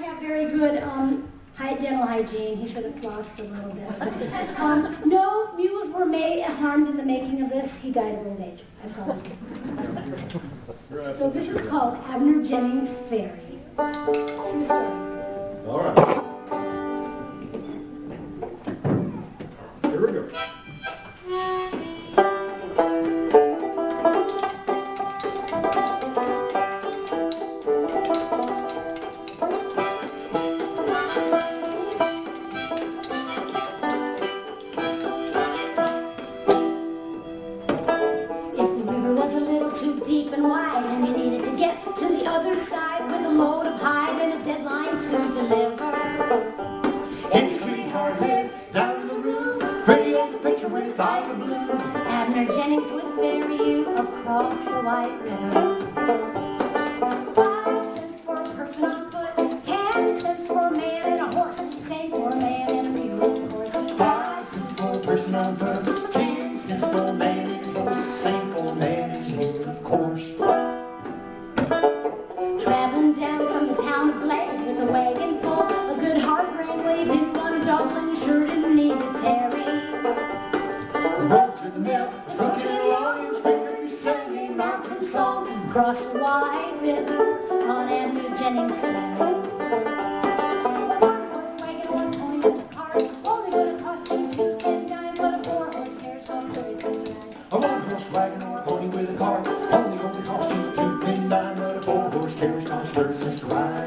have very good dental hygiene. He should have flossed a little bit. No mules were harmed in the making of this. He died of old age. I promise. So this is called Abner Jennings' Fairy. All right. Here we go. Deep and wide, and you needed to get to the other side with a load of hide and a deadline to deliver. It's sweetheart head down in the room, pretty as a picture with a side of blue. Abner Jennings would ferry you across the White River. 5 cents for a person on foot, 10 cents for a man and a horse, same for a man and a mule, of course. 5 cents for a person on foot, 10 cents for a man and a horse, same for a man and a mule, of course. Traveling down from the town of Blake with a wagon full of good hard grain, waving one Dublin sure didn't need to tarry. Rode to the mill, looking along, and speaking, singing mountain songs. Across the White River on Abner Jennings' Ferry. One horse wagon, one pony, one cart, only gonna cost you 2 cents dime, but a 4-horse carriage costs 30 cents a ride. A 1-horse wagon or a pony with a cart, only gonna cost you 2 cents dime, but a 4-horse carriage costs 30 cents to ride.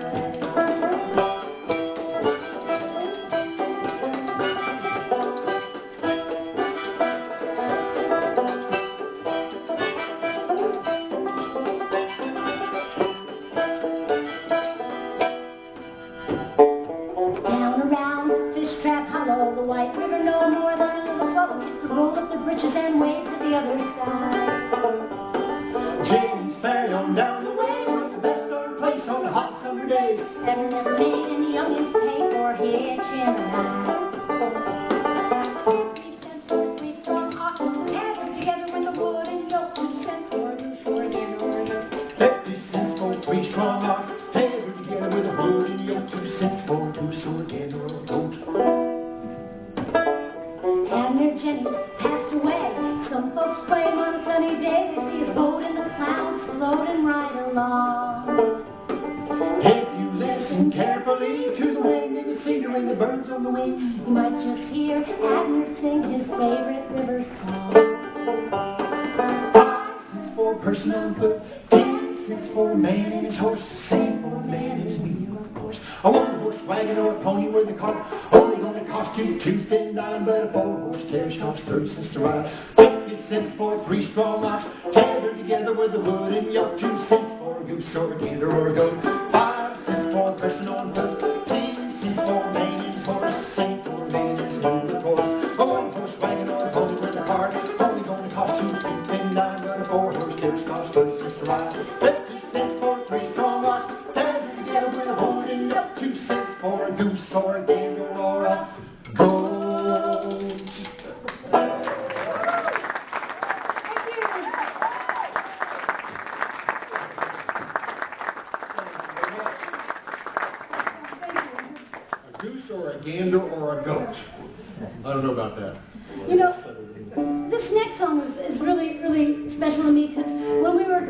The White River no more than a little bubble used to roll up the bridges and wave to the other side. Jennings' Ferry on down the way was the best darn place on a hot summer day. Abner never made any youngins pay for hitching a ride. 50 cents for 3 strong oxen, gathered together with the wood and yoke. 2 cents for a goose or a gander or a goat. 50 cents for 3 strong oxen, gathered together with a wood and yoke. 2 cents for a goose or a gander or a goat. Abner Jennings passed away. Some folks claim on a sunny day they see his boat in the clouds floating right along. If you listen carefully to the wind and the cedar and the birds on the wing, You might just hear Abner sing his favorite river song. 5 cents for a person on foot, 10 cents for a man and his horse, same for a man and his mule, of course. A 1-horse wagon or a pony with a cart, only gonna cost you 2 cents dime, but a 4-horse carriage costs 30 cents to ride. 50 cents for 3 strong oxen, gathered together with the wood and yoke. 2 cents for a goose or a gander or a goat. 5 cents for a person on foot, 10 cents for a man and his horse, same for a man and his mule, of course. A 1-horse wagon or a pony with a cart, only gonna cost you 2 cents dime, but a 4-horse carriage costs 30 cents to ride. 50 cents for 3 strong oxen, gathered together with a wood and yoke. 2 cents for a goose or a gander or a goat. A goose or a gander or a goat? I don't know about that. You know, this next song is really, really special to me because when we were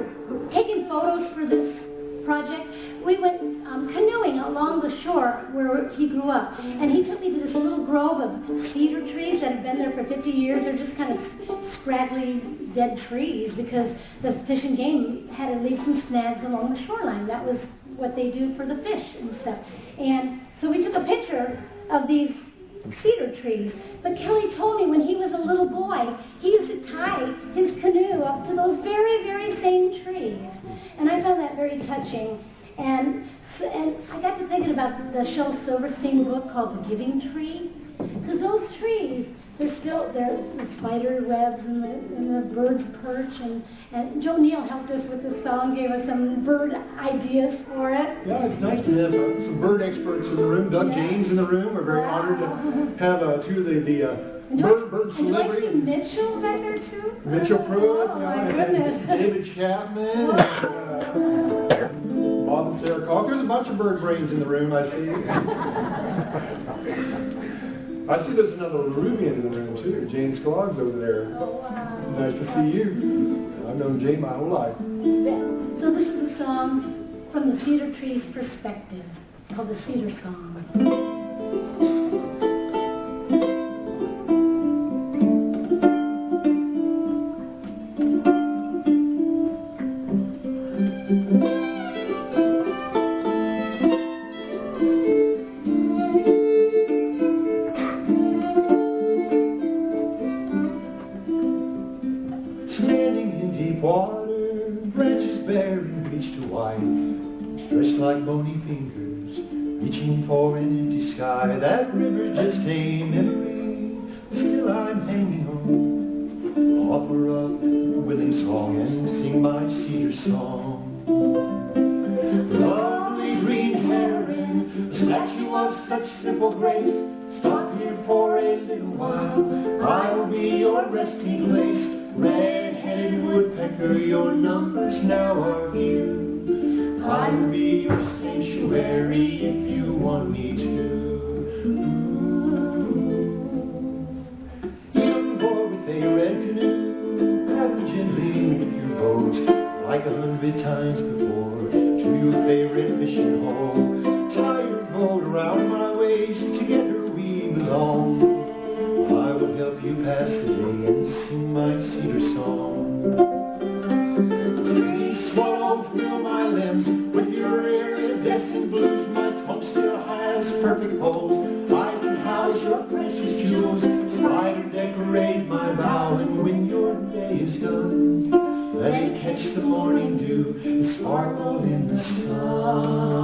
taking photos for this project, we went canoeing along the shore where he grew up. And he took me to this little grove of cedar trees that had been there for 50 years. They're just kind of scraggly, dead trees because the Fish and Game had to leave some snags along the shoreline. That was what they do for the fish and stuff. And so we took a picture of these cedar trees. But Kelly told me when he was a little boy, he used to tie his canoe up to those very, very same trees. And I found that very touching. And I got to thinking about the Shel Silverstein book called The Giving Tree. Because those trees, they're the spider webs and the birds perch. And Joe Neal helped us with this song, gave us some bird ideas for it. Yeah, it's nice to have some bird experts in the room. Doug James in the room. We're very honored to have two of the bird celebrities. And Mitchell back there too? Mitchell Pruitt, oh, my goodness. David Chapman, Bob Sarah Cock. There's a bunch of bird brains in the room, I see. I see there's another Larubian in the room, too. Jane Scroggs over there. Oh, wow. Nice to see you. I've known Jane my whole life. So this is a song from the cedar tree's perspective, called the Cedar Song. Like bony fingers reaching for an empty sky. That river just ain't memory, still I'm hanging on. Offer up a willing song and sing my cedar song. Lovely green heron, a statue of such simple grace, stop here for a little while. I'll be your resting place. Red-headed woodpecker, your numbers now are few. I will be your sanctuary if you want me to. Young boy with a red canoe, paddle gently with your boat, like 100 times before, to your favorite fishing hole. Tie your boat around my waist, together we belong. I will help you pass the day and sing my cedar song. Fill my limbs with your iridescent blues. My trunk still has perfect holes. I can house your precious jewels. Spider decorate my bow, and when your day is done, let it catch the morning dew and sparkle in the sun.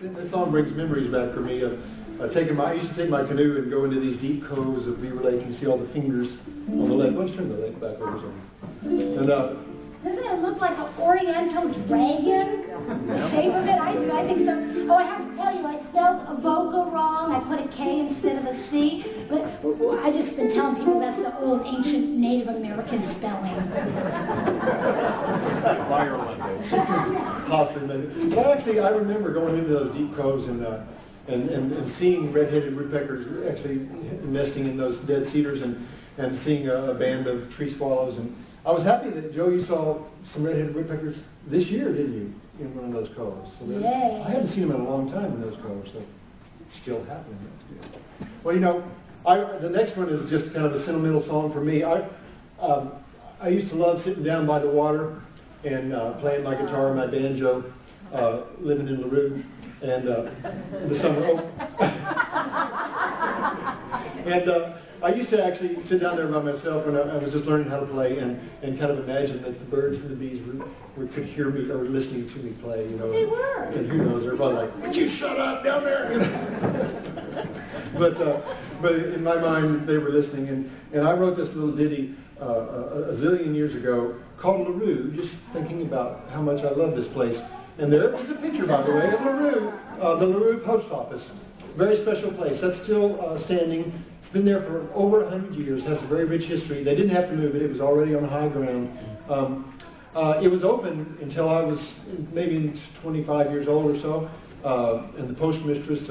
This song brings memories back for me of I used to take my canoe and go into these deep coves of Beaver Lake and see all the fingers on the lake. Let's turn the lake back over some. And doesn't it look like an Oriental dragon? The shape of it? I think so. Oh, I have to tell you, I spelled Avoca wrong. I put a K instead of a C. But I just been telling people that's the old ancient Native American spelling. But actually, I remember going into those deep coves and seeing red-headed woodpeckers actually nesting in those dead cedars and seeing a band of tree swallows. And I was happy that, Joe, you saw some red-headed woodpeckers this year, didn't you, in one of those coves? So I hadn't seen them in a long time in those coves, so it's still happening. That's good. Well, you know, the next one is just kind of a sentimental song for me. I used to love sitting down by the water and playing my guitar and my banjo, living in LaRue, and in the summer. And I used to actually sit down there by myself when I was just learning how to play and kind of imagine that the birds and the bees could hear me or listening to me play, you know. They were. And who knows, they're probably like, would you shut up down there? But in my mind, they were listening, and I wrote this little ditty a zillion years ago, called LaRue, just thinking about how much I love this place. And there is a picture, by the way, of LaRue, the LaRue Post Office. Very special place. That's still standing. It's been there for over 100 years, has a very rich history. They didn't have to move it. It was already on high ground. It was open until I was maybe 25 years old or so. And the postmistress,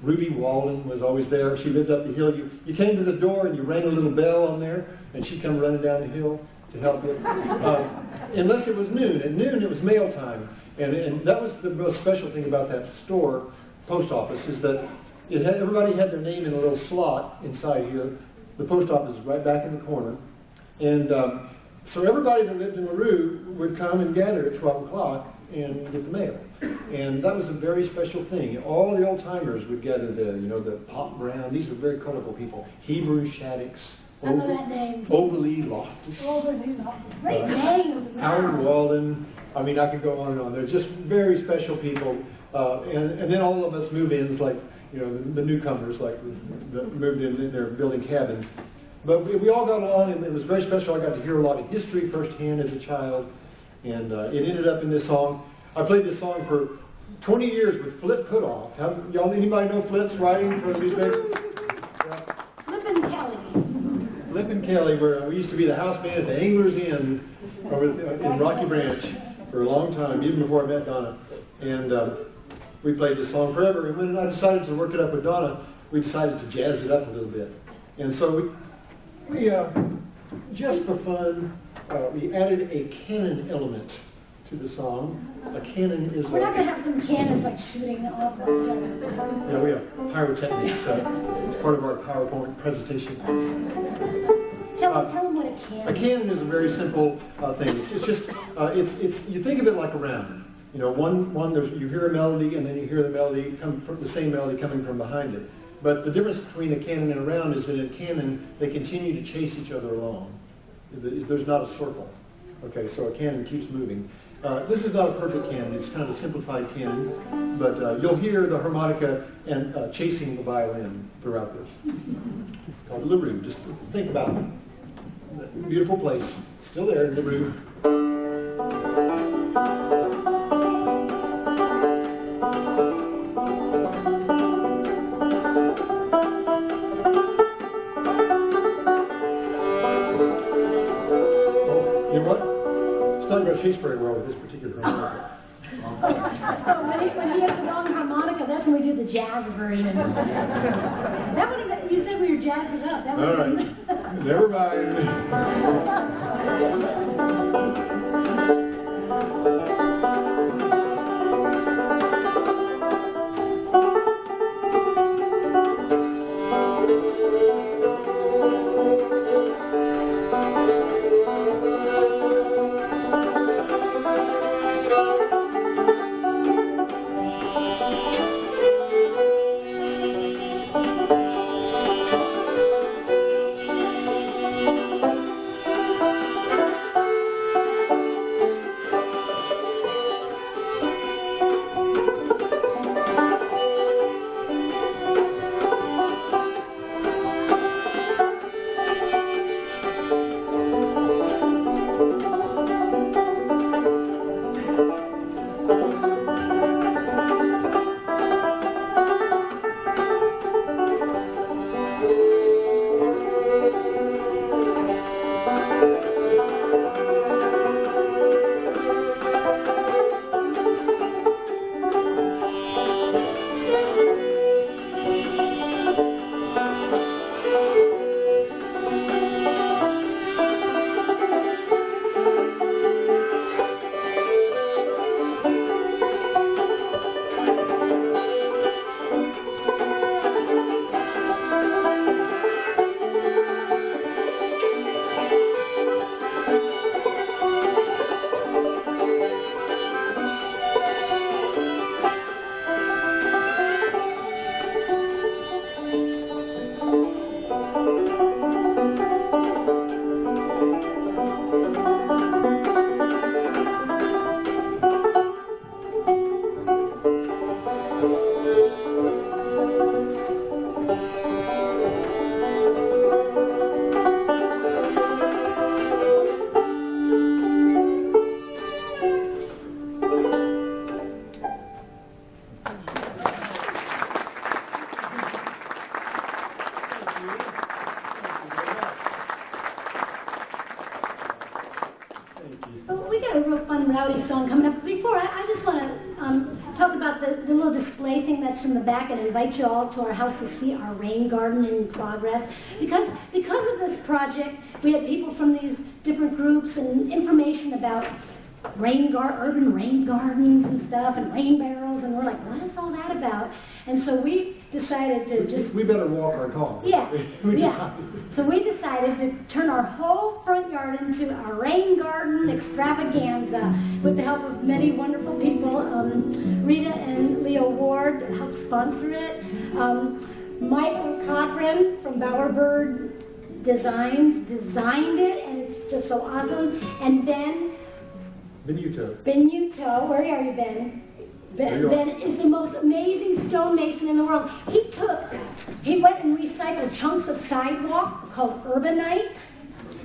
Ruby Walden, was always there. She lived up the hill. You came to the door and you rang a little bell on there, and she'd come running down the hill to help you. Unless it was noon. At noon, it was mail time. And that was the most special thing about that store, post office, is that everybody had their name in a little slot inside here. The post office is right back in the corner. And so everybody that lived in LaRue would come and gather at 12 o'clock and get the mail. And that was a very special thing. All the old-timers would gather there, you know, the Pop Brown. These were very colorful people. Hebrew Shaddix. I know that name. Overly Loftus. Overly Loftus. Great name. Howard Walden. I mean, I could go on and on. They're just very special people. And then all of us move-ins, like, you know, the newcomers, like, that moved in, they're building cabins. But we all got along, and it was very special. I got to hear a lot of history firsthand as a child, and it ended up in this song. I played this song for 20 years with Flip Putoff. Y'all, anybody know Flip's writing for the newspaper? Flip and Kelly. Flip and Kelly, where we used to be the house band at the Angler's Inn over in Rocky Branch for a long time, even before I met Donna. And we played this song forever. And when I decided to work it up with Donna, we decided to jazz it up a little bit. And so we just for fun, we added a canon element to the song. A canon is We're not going to have some cannons like shooting off. Yeah, we have pyrotechnics. It's part of our PowerPoint presentation. Tell them what a cannon is. A canon is a very simple thing. It's just, you think of it like a round. You know, you hear a melody, and then you hear the melody the same melody coming from behind it. But the difference between a cannon and a round is that in a cannon, they continue to chase each other along. There's not a circle. Okay, so a cannon keeps moving. This is not a perfect canon. It's kind of a simplified canon. But you'll hear the harmonica and chasing the violin throughout this. It's called LaRue. Just think about it. Beautiful place. Still there, LaRue. She's very well with this particular harmonica. When he has the wrong harmonica, that's when we do the jazz version. That would have, you said we were jazzing up. That would have been... Never mind. Well, we got a real fun, rowdy song coming up. Before, I just want to talk about the little display thing that's in the back and invite you all to our house to see our rain garden in progress. Because of this project, we had people from these different groups and information about urban rain gardens and stuff, and rain barrels, and we're like, what is all that about? And so we decided to just... We better walk our talk. Yeah, yeah. So we decided to turn our whole front yard into a rain garden extravaganza with the help of many wonderful people. Rita and Leo Ward helped sponsor it. Michael Cochran from Bowerbird designed it, and it's just so awesome. And Ben Uto, where are you, Ben? Ben is the most amazing stonemason in the world. He went and recycled chunks of sidewalk called urbanite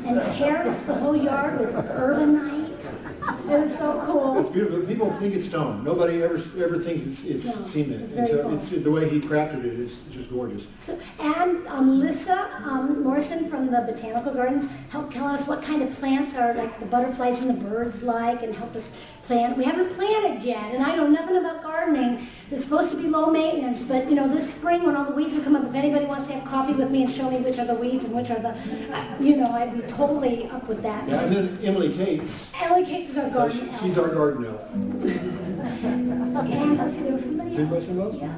and terraced the whole yard with urbanite. It was so cool. It's beautiful. People think it's stone. Nobody ever thinks it's cement. It's the way he crafted it is just gorgeous. And Lissa Morrison from the Botanical Gardens helped tell us what kind of plants are like the butterflies and the birds like, and helped us plant. We haven't planted yet, and I know nothing about gardening. It's supposed to be low maintenance, but you know, this spring when all the weeds will come up, if anybody wants to have coffee with me and show me which are the weeds and which are the, I'd be totally up with that. Yeah, and then Emily Cates. Emily Cates is our garden elf. She's our garden elf. Okay, and let's see, there was somebody else? Yeah.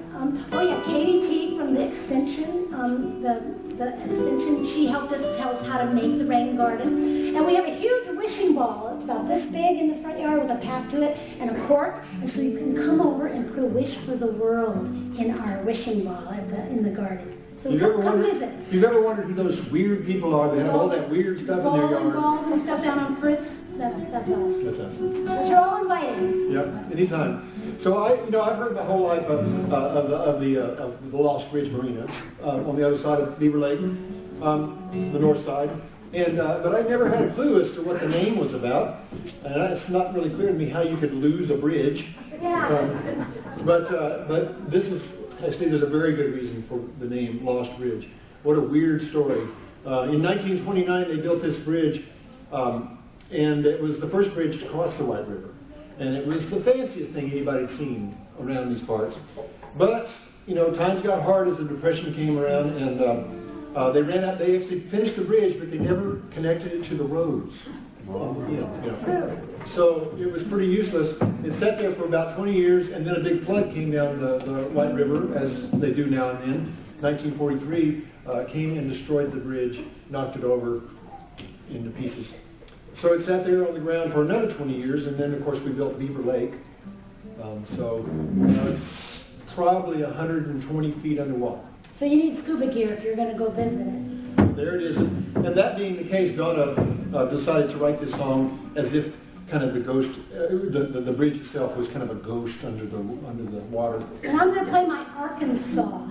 Katie T from the Extension, the Extension, she helped us tell us how to make the rain garden. And we have a huge wishing ball. It's about this big in the front yard with a path to it and a cork. And so you can come over and put a wish for the world in our wishing ball in the garden. So come visit. If you've ever wondered who those weird people are that have all that weird stuff in their yard. Balls and stuff down on Fritz, that's us. That's us. But you're all invited. Yep, anytime. So I've heard my whole life of the Lost Bridge Marina on the other side of Beaver Lake, the north side, and but I never had a clue as to what the name was about, and it's not really clear to me how you could lose a bridge. Yeah. But this is actually there's a very good reason for the name Lost Bridge. What a weird story. In 1929 they built this bridge, and it was the first bridge to cross the White River. And it was the fanciest thing anybody had seen around these parts. But, times got hard as the Depression came around, and they ran out. They actually finished the bridge, but they never connected it to the roads. So it was pretty useless. It sat there for about 20 years, and then a big flood came down the White River, as they do now and then. 1943 came and destroyed the bridge, knocked it over into pieces. So it sat there on the ground for another 20 years, and then, of course, we built Beaver Lake. It's probably 120 feet underwater. So you need scuba gear if you're going to go visit it. There it is. And that being the case, Donna decided to write this song as if kind of the ghost, the bridge itself was kind of a ghost under the water. And I'm going to play my Arkansas.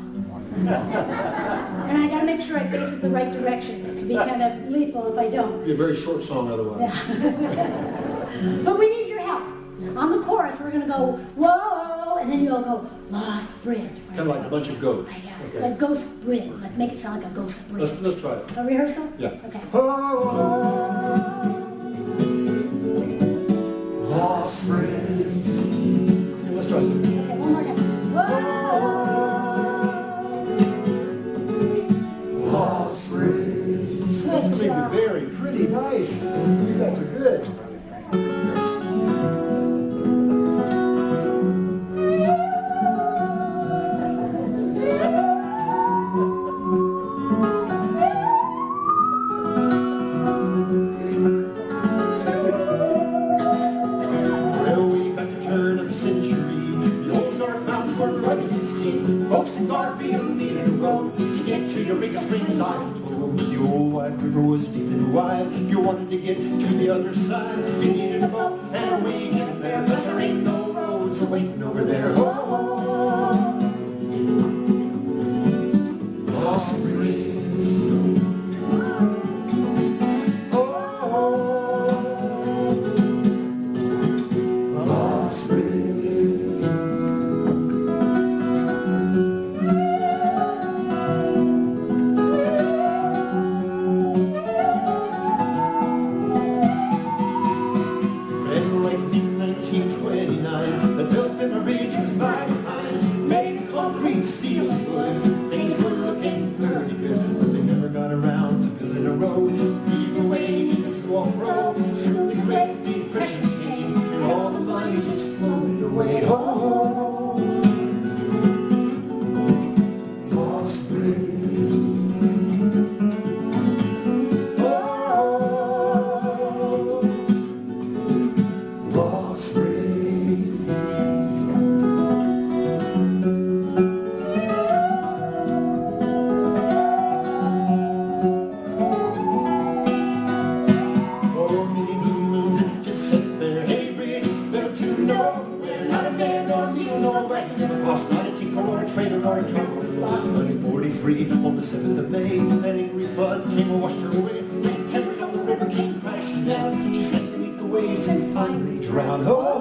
And I got to make sure I face it the right direction. It could be kind of lethal if I don't. It'd be a very short song otherwise. Yeah. But we need your help. On the chorus, we're going to go, whoa, and then you'll go, Lost Bridge. Right? Kind of like a bunch of goats. Okay. Like Ghost Bridge. Let's make it sound like a ghost bridge. Let's try it. A rehearsal? Yeah. Okay. Lost Bridge. Let's try it. Okay, one more time. Whoa! Lost Bridge. That's going to be very pretty nice. You guys are good. You wanted to get to the other side, you needed a boat and a way to get there, but there ain't no roads waiting over there. Lost Bridge. Lost Bridge. precious came, and all the money just floated away. Oh, lost bridge. Oh, lost bridge. On the 7th of May, an angry flood came and washed her away. Timbers on the river came crashing down. She slipped beneath the waves and finally drowned. Oh,